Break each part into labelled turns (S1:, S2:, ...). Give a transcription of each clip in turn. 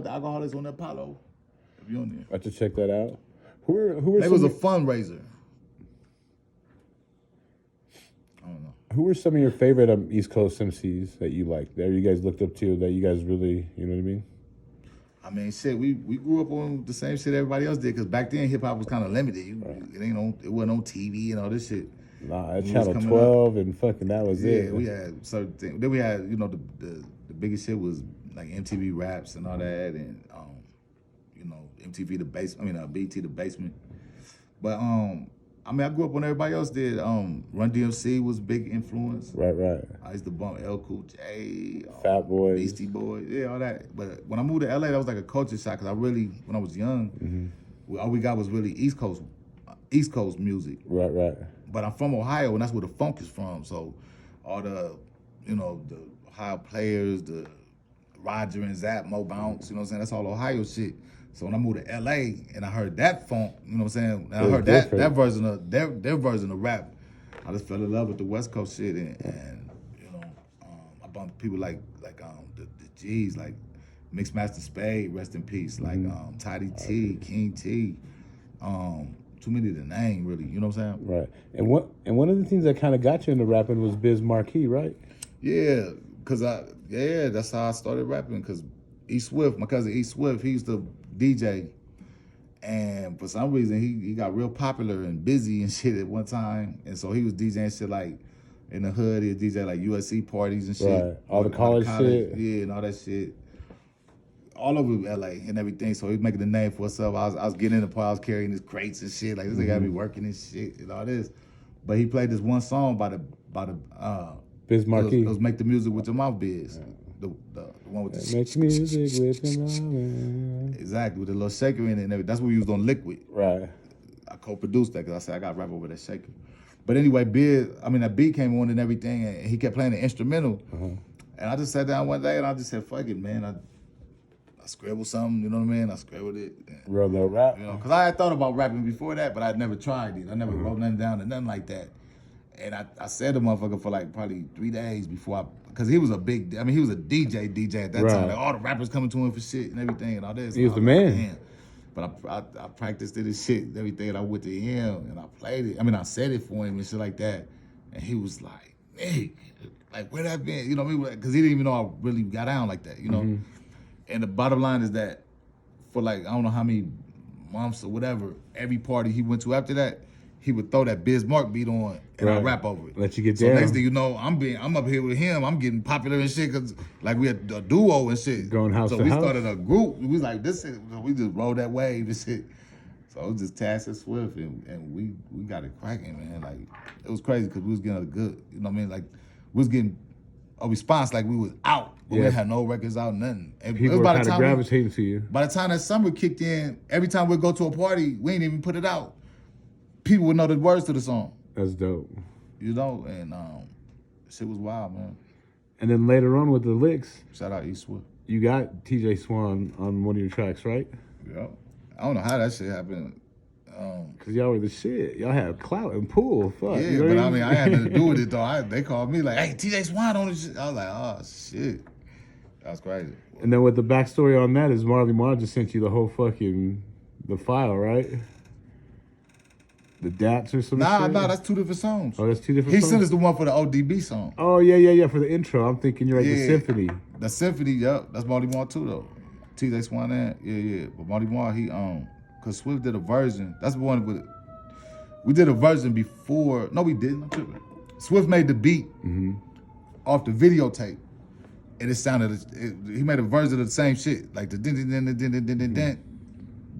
S1: The Alkaholiks on the Apollo. If you on there.
S2: I have to check that out. Who were
S1: It was a fundraiser. I don't know.
S2: Who were some of your favorite East Coast MCs that you liked? That you guys looked up to? That you guys really, you know what I mean?
S1: I mean, shit. We grew up on the same shit everybody else did because back then hip hop was kind of limited. It wasn't on TV and all this shit.
S2: Nah, Channel 12 and fucking that was it.
S1: Yeah, we had certain things. Then we had, the biggest shit was like MTV Raps and all that, and MTV the basement. BT the basement. But I grew up when everybody else did. Run DMC was a big influence.
S2: Right.
S1: I used to bump L Cool J,
S2: Fat Boys,
S1: Beastie Boys, yeah, all that. But when I moved to LA, that was like a culture shock because when I was young, all we got was really East Coast music.
S2: Right.
S1: But I'm from Ohio, and that's where the funk is from. So all the Ohio players, the Roger and Zap, Mo Bounce, you know what I'm saying? That's all Ohio shit. So when I moved to LA and I heard that funk, you know what I'm saying? And I heard that version of their version of rap, I just fell in love with the West Coast shit, and I bumped people like the G's, like Mixmaster Spade, rest in peace, like Tidy T, King T, too many to name, really. You know what I'm saying?
S2: Right. And one of the things that kind of got you into rapping was Biz Markie, right?
S1: Yeah, that's how I started rapping. Cause my cousin E Swift, he used to DJ, and for some reason he got real popular and busy and shit at one time, and so he was DJing shit like in the hood. He'd DJ like USC parties and shit,
S2: right? All the college shit,
S1: yeah, and all that shit. All over LA and everything, so he was making a name for himself. I was getting in the part, I was carrying his crates and shit. Like this nigga got me working and shit and all this. But he played this one song by the
S2: Biz Markie.
S1: It was Make the Music with Your Mouth Biz. The one with the
S2: Make music with your mouth.
S1: Exactly, with the little shaker in it and everything. That's what we used on Liquid.
S2: Right.
S1: I co-produced that because I said I got to rap over that shaker. But anyway, that beat came on and everything, and he kept playing the instrumental. And I just sat down one day and I just said, fuck it, man. I scribbled something, you know what I mean? I scribbled it.
S2: Real no rap.
S1: Because I had thought about rapping before that, but I'd never tried it. I never wrote nothing down or nothing like that. And I said to motherfucker for like probably 3 days before because he was he was a DJ at that time. Like all the rappers coming to him for shit and everything and all this.
S2: He was the man.
S1: Damn. But I practiced it and shit and everything, and I went to him and I played it. I said it for him and shit like that. And he was like, hey, like where that been? You know what I mean? Because he didn't even know I really got down like that, you know? And the bottom line is that for like, I don't know how many months or whatever, every party he went to after that, he would throw that Biz Markie beat on and I rap over it.
S2: Let you get down.
S1: So next thing you know, I'm up here with him. I'm getting popular and shit because like we had a duo and shit.
S2: Going house to house.
S1: So we started a group. We was like, this shit, we just rolled that wave and shit. So it was just Tash and Swift and we got it cracking, man. Like it was crazy because we was getting a good, you know what I mean? Like we was getting a response like we was out, but we had no records out, nothing. And
S2: people were kind of gravitating to you.
S1: By the time that summer kicked in, every time we'd go to a party, we ain't even put it out. People would know the words to the song.
S2: That's dope.
S1: And shit was wild, man.
S2: And then later on with the licks,
S1: shout out East Swift.
S2: You got TJ Swan on one of your tracks, right?
S1: Yeah. I don't know how that shit happened.
S2: Cause y'all were the shit. Y'all had clout and pool. Fuck.
S1: Yeah,
S2: you know
S1: but
S2: what I mean?
S1: I had nothing to do with it though. They called me like, "Hey, TJ Swan on this shit." I was like, "Oh shit, that's crazy."
S2: And then with the backstory on that is Marley Marl just sent you the whole the file, right? The Dats or something.
S1: Nah, that's two different songs.
S2: Oh, that's two different songs?
S1: He sent us the one for the ODB song.
S2: Oh, yeah, for the intro. I'm thinking you're like the symphony.
S1: The symphony, yep. That's Marley Marl too, though. TJ Swan and, yeah. But Marley Marl, because Swift did a version. That's the one with, we did a version before. No, we didn't. I'm tripping. Swift made the beat off the videotape. And it sounded, he made a version of the same shit. Like the din.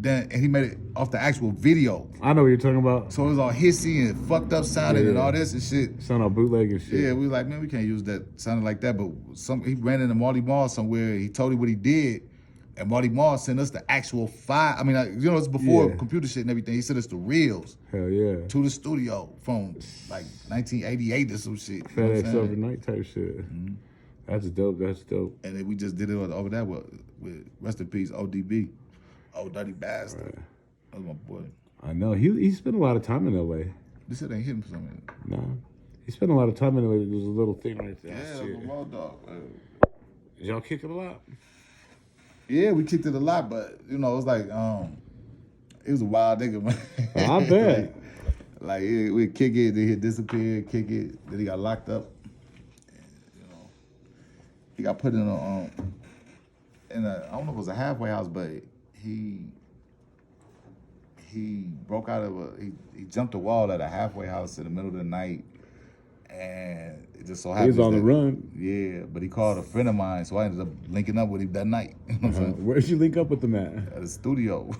S1: And he made it off the actual video.
S2: I know what you're talking about.
S1: So it was all hissy and fucked up sounding and all this and shit.
S2: Sound all bootleg and shit.
S1: Yeah, we was like, man, we can't use that sounding like that. But he ran into Marley Marl somewhere. He told him what he did. And Marley Marl sent us the actual file. It's before computer shit and everything. He sent us the reels.
S2: Hell yeah.
S1: To the studio from like 1988 or some shit.
S2: FedEx overnight type shit. That's dope.
S1: And then we just did it over that with rest in peace, ODB. Oh, dirty bastard. Right. That was my boy.
S2: I know. He spent a lot of time in L.A.
S1: This shit ain't hitting for something.
S2: No. He spent a lot of time in L.A. There's a little thing right there.
S1: Yeah, that was a raw dog.
S2: Did y'all kick it a lot?
S1: Yeah, we kicked it a lot, but you know, it was like it was a wild nigga, man.
S2: I bet.
S1: like we'd kick it, then he'd disappear, kick it, then he got locked up. And, you know, he got put in a I don't know if it was a halfway house, but he broke out of he jumped a wall at a halfway house in the middle of the night, and it just so
S2: He
S1: happens
S2: was on the
S1: that-
S2: run.
S1: Yeah, but he called a friend of mine, so I ended up linking up with him that night. You know what I'm saying?
S2: Where'd you link up with them at?
S1: At the studio.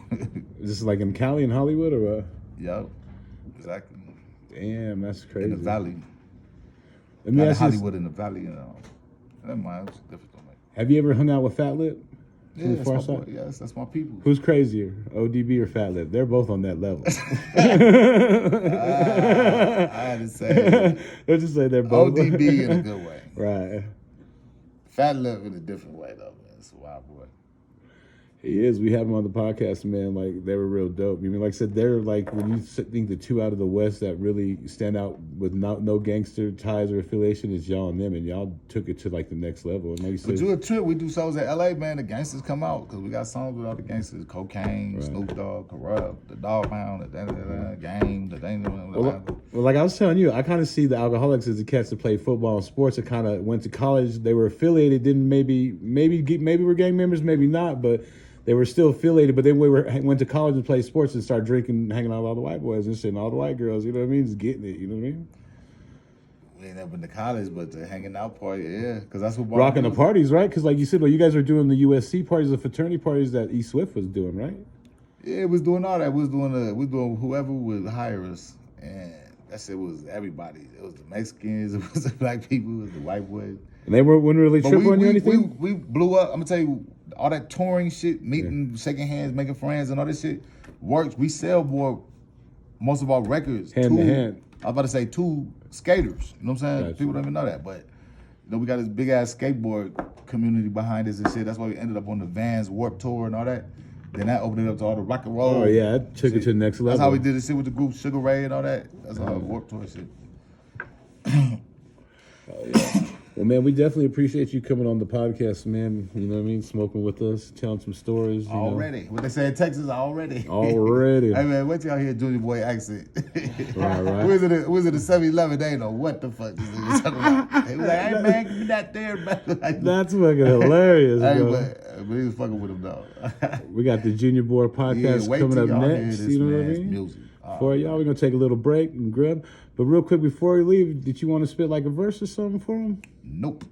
S2: Is this like in Cali and Hollywood or what?
S1: Yep, exactly.
S2: Damn, that's crazy.
S1: In the valley.
S2: Let me
S1: Not
S2: ask you,
S1: Hollywood in the valley, you know. Never mind, it's difficult, man.
S2: have you ever hung out with Fat Lip?
S1: Yeah,
S2: From the
S1: that's
S2: far
S1: my
S2: side?
S1: boy. Yes, that's my people.
S2: Who's crazier, ODB or Fat Lip? They're both on that level.
S1: I had to say
S2: Let's just say they're both.
S1: ODB in a good way.
S2: Right.
S1: Fat Lip in a different way, though, man. It's a wild boy.
S2: He is. We had him on the podcast, man. Like, they were real dope. I mean, like I said, they're like, when you think the two out of the West that really stand out with no gangster ties or affiliation is y'all and them, and y'all took it to like the next level. And like you
S1: But
S2: said,
S1: do a trip. We do shows at LA, man. The gangsters come out because we got songs with all the gangsters: Cocaine,
S2: Right.
S1: Snoop Dogg, Corrupt, the Dog Pound, the Game, the
S2: well, like I was telling you, I kind of see the Alkaholiks as the cats that played football and sports that kind of went to college. They were affiliated, didn't maybe were gang members, maybe not, but they were still affiliated. But then went to college and played sports and started drinking, hanging out with all the white boys and shit, and all the white girls. You know what I mean? Just getting it. You know what I mean?
S1: We ain't never been to college, but the hanging out part, yeah, because that's what
S2: Rocking the
S1: was.
S2: parties, right? Because like you said, well, you guys were doing the USC parties, the fraternity parties that E Swift was doing, right?
S1: Yeah, it was doing all that. We was doing whoever would hire us, and that shit was everybody. It was the Mexicans, it was the black people, it was the white boys.
S2: And they wouldn't really
S1: But
S2: trip on you or anything?
S1: we blew up. I'm gonna tell you, all that touring shit, meeting, shaking hands, making friends, and all this shit works. We sell more, most of our records
S2: Hand to hand.
S1: I was about to say to skaters. You know what I'm saying?
S2: Gotcha.
S1: People don't even know that, but you know we got this big ass skateboard community behind us and shit. That's why we ended up on the Vans Warped Tour and all that. Then that opened it up to all the rock and roll.
S2: Oh yeah, that took it
S1: shit.
S2: to the next level.
S1: That's how we did the shit with the group Sugar Ray and all that. That's how Warped Tour shit.
S2: Oh, yeah. Well, man, we definitely appreciate you coming on the podcast, man. You know what I mean? Smoking with us, telling some stories. You
S1: Already. What they say in Texas, already.
S2: Know. Already.
S1: Hey, man, wait till y'all hear Junior Boy accent.
S2: Right.
S1: We was at a 7-Eleven, they ain't know what the fuck this nigga was talking about. He was like, hey, man, give me that there, man. Like,
S2: That's fucking hilarious,
S1: hey,
S2: bro.
S1: but he was fucking with him, though.
S2: We got the Junior Boy podcast
S1: wait
S2: coming
S1: till
S2: up
S1: y'all hear
S2: next.
S1: this
S2: You know what I
S1: man's
S2: mean?
S1: music.
S2: For y'all, we're gonna take a little break and grab. But real quick before we leave, did you want to spit like a verse or something for him?
S1: Nope.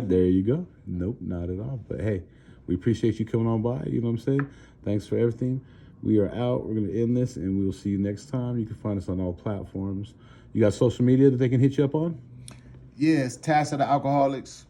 S2: There you go. Nope, not at all. But hey, we appreciate you coming on by. You know what I'm saying? Thanks for everything. We are out. We're gonna end this, and we'll see you next time. You can find us on all platforms. You got social media that they can hit you up on?
S1: Yeah, it's Tash of the Alkaholiks.